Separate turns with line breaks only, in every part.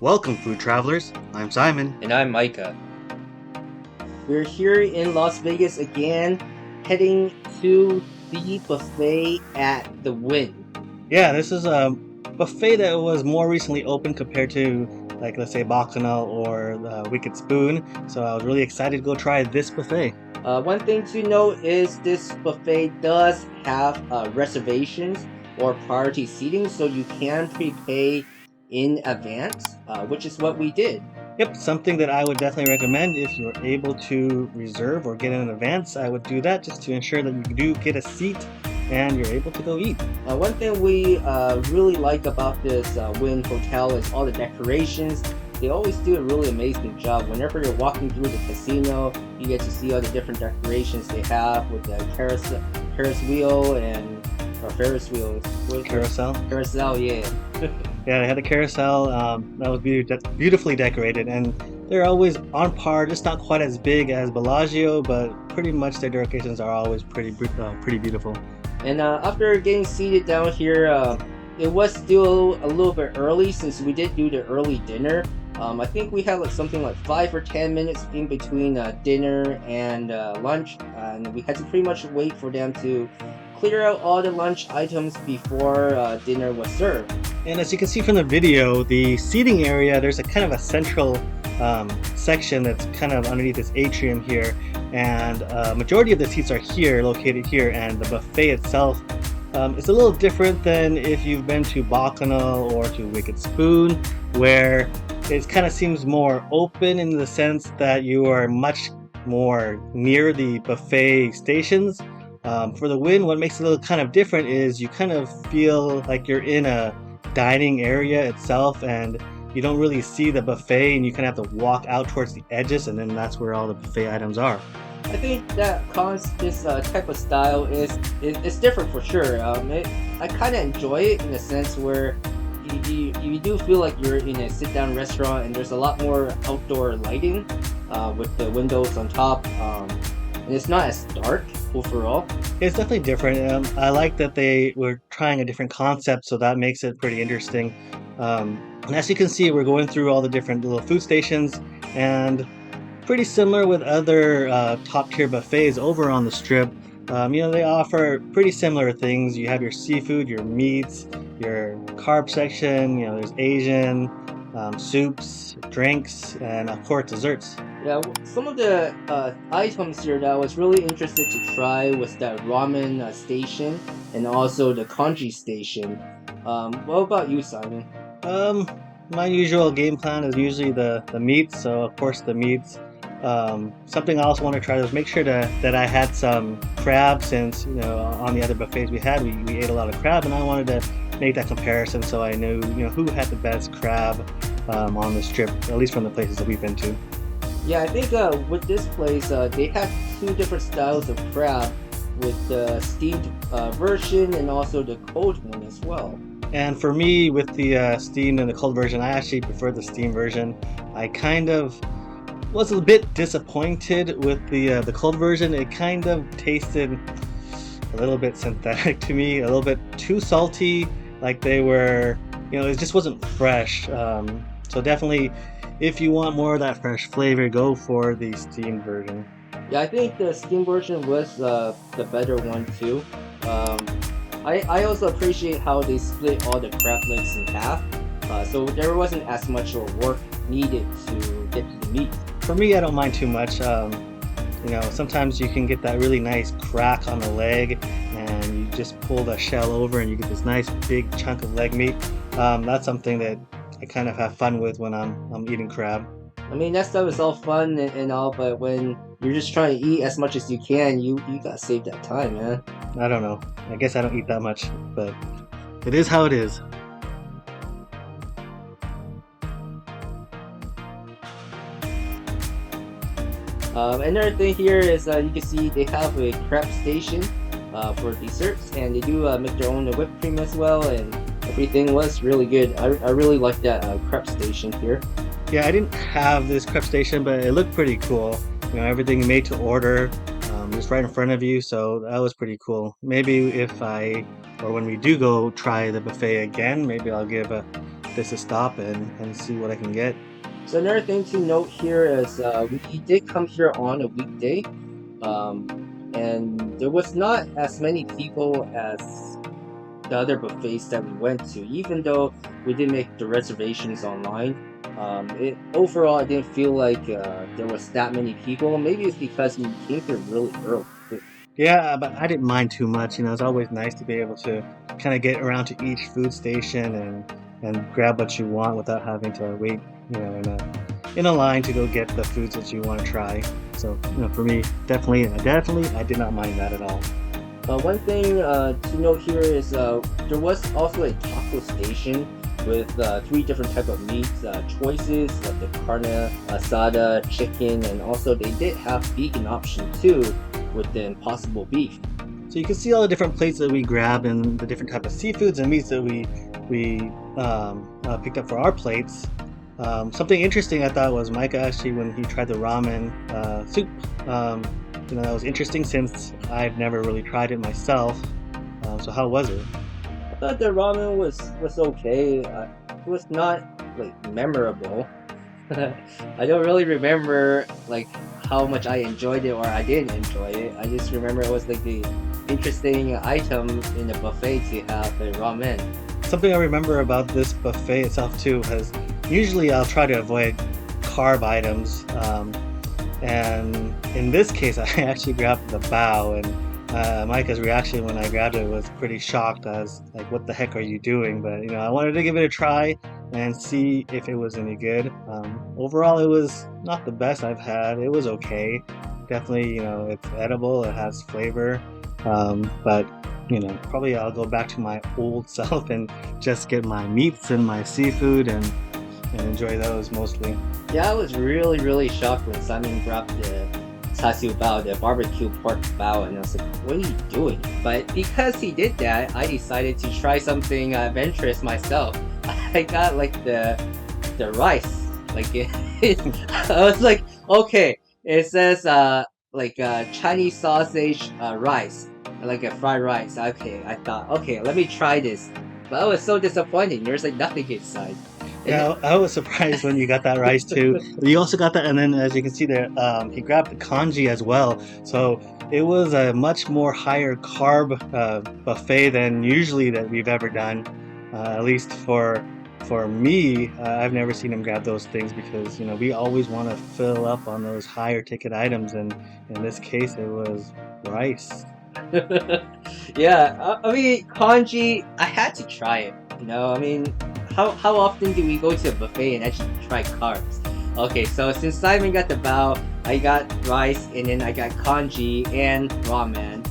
Welcome, food travelers. I'm Simon.
And I'm Micah. We're here in Las Vegas again, heading to the buffet at the Wynn.
Yeah, this is a buffet that was more recently open compared to, like, let's say, Bacchanal or Wicked Spoon. So I was really excited to go try this buffet.
One thing to note is this buffet does have reservations or priority seating, so you can prepay in advance, which is what we did.
Yep, something that I would definitely recommend if you're able to reserve or get in advance. I would do that just to ensure that you do get a seat and you're able to go eat.
One thing we really like about this Wynn Hotel is all the decorations. They always do a really amazing job. Whenever you're walking through the casino, you get to see all the different decorations they have with the Ferris wheel and Carousel, yeah.
Yeah, they had a carousel that was beautifully decorated, and they're always on par, just not quite as big as Bellagio, but pretty much their decorations are always pretty beautiful.
And after getting seated down here, it was still a little bit early since we did do the early dinner. I think we had something like 5 or 10 minutes in between dinner and lunch, and we had to pretty much wait for them to clear out all the lunch items before dinner was served.
And as you can see from the video, the seating area, there's a kind of a central section that's kind of underneath this atrium here, and majority of the seats are located here, and the buffet itself is a little different than if you've been to Bacchanal or to Wicked Spoon, where it kind of seems more open in the sense that you are much more near the buffet stations. For the Wynn, what makes it a little kind of different is you kind of feel like you're in a dining area itself, and you don't really see the buffet, and you kind of have to walk out towards the edges, and then that's where all the buffet items are.
I think that this type of style is different for sure. I kind of enjoy it in a sense where you do feel like you're in a sit-down restaurant, and there's a lot more outdoor lighting with the windows on top, and it's not as dark overall.
It's definitely different. I like that they were trying a different concept, so that makes it pretty interesting. And as you can see, we're going through all the different little food stations, and pretty similar with other top-tier buffets over on the Strip. They offer pretty similar things. You have your seafood, your meats, your carb section. There's Asian, soups, drinks, and of course desserts.
Yeah, some of the items here that I was really interested to try was that ramen station and also the congee station. What about you, Simon?
My usual game plan is usually the meats, so of course the meats. Something I also want to try was make sure that I had some crab, since on the other buffets we had, we ate a lot of crab, and I wanted to make that comparison so I knew who had the best crab on the Strip, at least from the places that we've been to.
Yeah, I think with this place, they have 2 different styles of crab, with the steamed version and also the cold one as well.
And for me, with the steamed and the cold version, I actually prefer the steamed version. I kind of was a bit disappointed with the cold version. It kind of tasted a little bit synthetic to me, a little bit too salty, like they were, it just wasn't fresh. So definitely, if you want more of that fresh flavor, go for the steamed version.
Yeah, I think the steam version was the better one too. Um, I also appreciate how they split all the crab legs in half, so there wasn't as much work needed to get to the meat.
For me, I don't mind too much. Sometimes you can get that really nice crack on the leg, and you just pull the shell over, and you get this nice big chunk of leg meat. That's something that I kind of have fun with when I'm eating crab.
I mean, that stuff is all fun and all, but when you're just trying to eat as much as you can, you gotta save that time, man.
I don't know. I guess I don't eat that much, but it is how it is.
Another thing here is you can see they have a crab station for desserts, and they do make their own whipped cream as well, and everything was really good. I really like that crab station here.
Yeah, I didn't have this crepe station, but it looked pretty cool. Everything made to order, just right in front of you, so that was pretty cool. Maybe when we do go try the buffet again, maybe I'll give this a stop and see what I can get.
So another thing to note here is we did come here on a weekday, and there was not as many people as the other buffets that we went to, even though we did make the reservations online. Overall, I didn't feel like there was that many people. Maybe it's because we came here really early.
Yeah, but I didn't mind too much. It's always nice to be able to kind of get around to each food station and grab what you want without having to wait, in a line to go get the foods that you want to try. So, for me, definitely, I did not mind that at all.
One thing to note here is there was also a taco station with 3 different type of meats choices, like the carne asada, chicken, and also they did have vegan option too with the impossible beef.
So you can see all the different plates that we grabbed and the different type of seafoods and meats that we picked up for our plates. Something interesting I thought was Micah actually, when he tried the ramen soup. That was interesting since I've never really tried it myself. So how was it?
I thought the ramen was okay. It was not like memorable. I don't really remember like how much I enjoyed it or I didn't enjoy it. I just remember it was like the interesting item in the buffet to have the ramen.
Something I remember about this buffet itself too is usually I'll try to avoid carb items, and in this case I actually grabbed the bao, and Micah's reaction when I grabbed it was pretty shocked. I was like, what the heck are you doing? But I wanted to give it a try and see if it was any good. Overall, it was not the best I've had. It was okay. Definitely, it's edible, it has flavor, but probably I'll go back to my old self and just get my meats and my seafood and enjoy those mostly.
Yeah, I was really shocked when Simon grabbed the char siu bao, the barbecue pork bao, and I was like, what are you doing? But because he did that, I decided to try something adventurous myself. I got like the rice, like I was like, okay, it says Chinese sausage rice, like a fried rice. Okay, I thought, okay, let me try this, but I was so disappointed. There's like nothing inside.
Yeah, I was surprised when you got that rice too. You also got that, and then as you can see there, he grabbed the congee as well. So it was a much more higher carb buffet than usually that we've ever done. At least for me, I've never seen him grab those things because we always want to fill up on those higher ticket items, and in this case, it was rice.
Yeah, I mean, congee, I had to try it. I mean, how often do we go to a buffet and actually try carbs? Okay, so since Simon got the bao, I got rice, and then I got congee and ramen.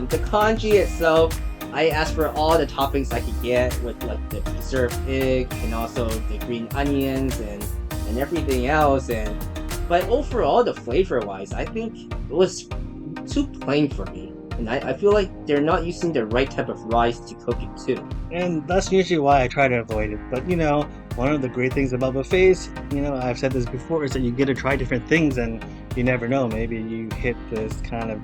The congee itself, I asked for all the toppings I could get with like the preserved egg and also the green onions and everything else. But overall, the flavor-wise, I think it was too plain for me. And I feel like they're not using the right type of rice to cook it too.
And that's usually why I try to avoid it. But one of the great things about buffets, I've said this before, is that you get to try different things and you never know. Maybe you hit this kind of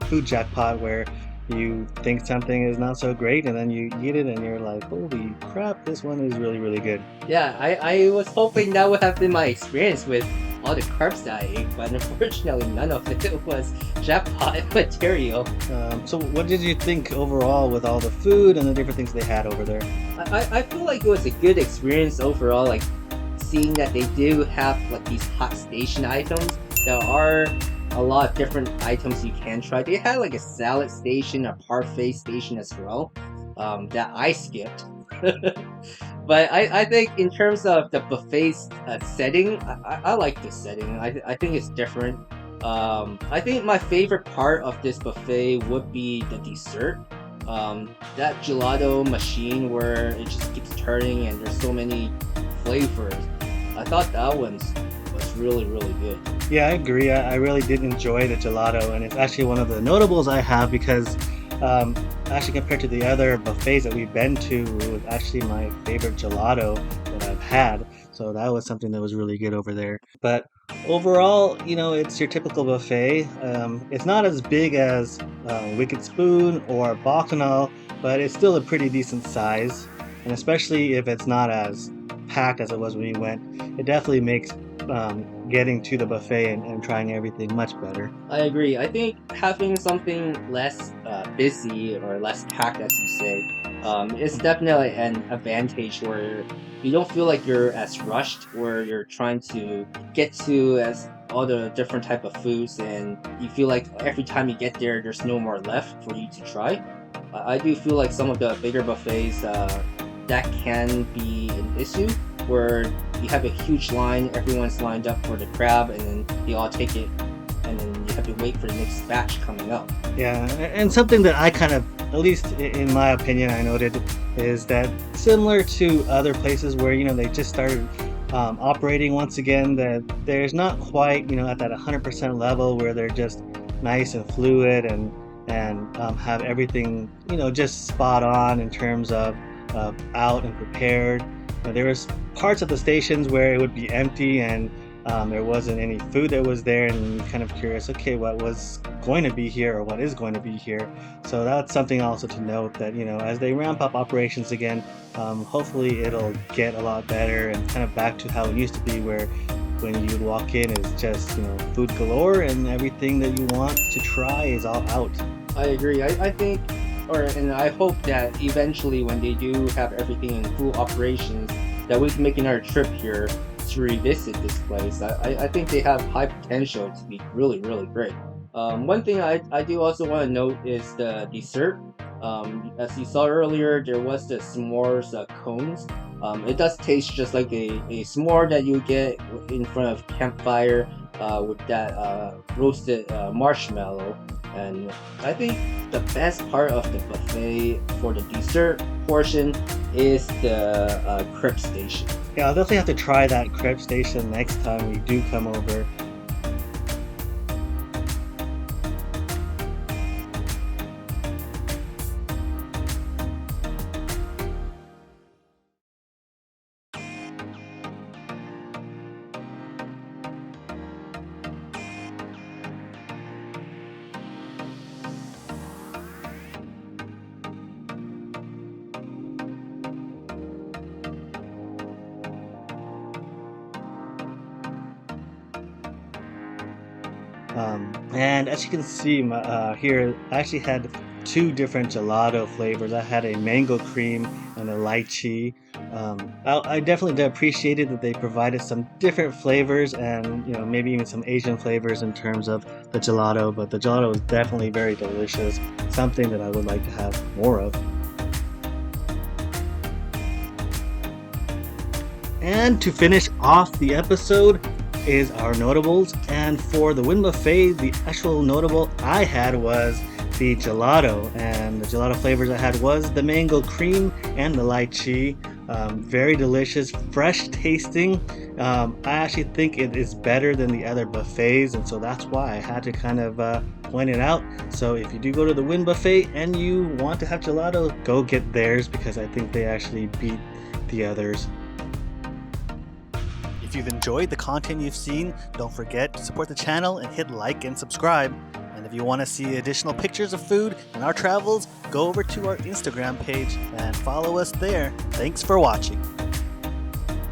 food jackpot where you think something is not so great, and then you eat it and you're like, holy crap, this one is really, really good.
Yeah, I was hoping that would have been my experience with all the carbs that I ate, but unfortunately none of it was jackpot material.
So what did you think overall with all the food and the different things they had over there?
I feel like it was a good experience overall, like seeing that they do have like these hot station items. There are a lot of different items you can try. They had like a salad station, a parfait station as well, that I skipped. But I think in terms of the buffet setting, I like this setting. I think it's different. I think my favorite part of this buffet would be the dessert. That gelato machine where it just keeps turning and there's so many flavors. I thought that one was really, really good.
Yeah, I agree. I really did enjoy the gelato, and it's actually one of the notables I have because actually compared to the other buffets that we've been to, it was actually my favorite gelato that I've had. So that was something that was really good over there. But overall, it's your typical buffet. It's not as big as Wicked Spoon or Bacchanal, but it's still a pretty decent size. And especially if it's not as packed as it was when we went, it definitely makes getting to the buffet and trying everything much better.
I agree. I think having something less busy or less packed, as you say, is definitely an advantage where you don't feel like you're as rushed, where you're trying to get to as all the different type of foods, and you feel like every time you get there, there's no more left for you to try. I do feel like some of the bigger buffets that can be an issue where you have a huge line, everyone's lined up for the crab, and then they all take it, and then you have to wait for the next batch coming up.
Yeah, and something that I kind of, at least in my opinion, I noted is that similar to other places where, they just started operating once again, that there's not quite, at that 100% level where they're just nice and fluid and have everything, just spot on in terms of out and prepared. There was parts of the stations where it would be empty and there wasn't any food that was there, and you're kind of curious, okay, what was going to be here or what is going to be here. So that's something also to note that, as they ramp up operations again, hopefully it'll get a lot better and kind of back to how it used to be, where when you walk in it's just, food galore and everything that you want to try is all out.
I agree. I think, and I hope that eventually when they do have everything in full operations, that we can make another trip here to revisit this place. I think they have high potential to be really, really great. One thing I do also want to note is the dessert. As you saw earlier, there was the s'mores cones. It does taste just like a s'more that you get in front of campfire with that roasted marshmallow. And I think the best part of the buffet for the dessert portion is the crepe station.
Yeah, I'll definitely have to try that crepe station next time we do come over. And as you can see here, I actually had two different gelato flavors. I had a mango cream and a lychee. I definitely appreciated that they provided some different flavors and maybe even some Asian flavors in terms of the gelato, but the gelato is definitely very delicious, something that I would like to have more of. And to finish off the episode is our notables, and for the Wynn Buffet, the actual notable I had was the gelato, and the gelato flavors I had was the mango cream and the lychee. Very delicious, fresh tasting. I actually think it is better than the other buffets, and so that's why I had to kind of point it out. So if you do go to the Wynn Buffet and you want to have gelato, go get theirs, because I think they actually beat the others. If you've enjoyed the content you've seen, don't forget to support the channel and hit like and subscribe. And if If you want to see additional pictures of food and our travels, go over to our Instagram page and follow us there. Thanks for watching.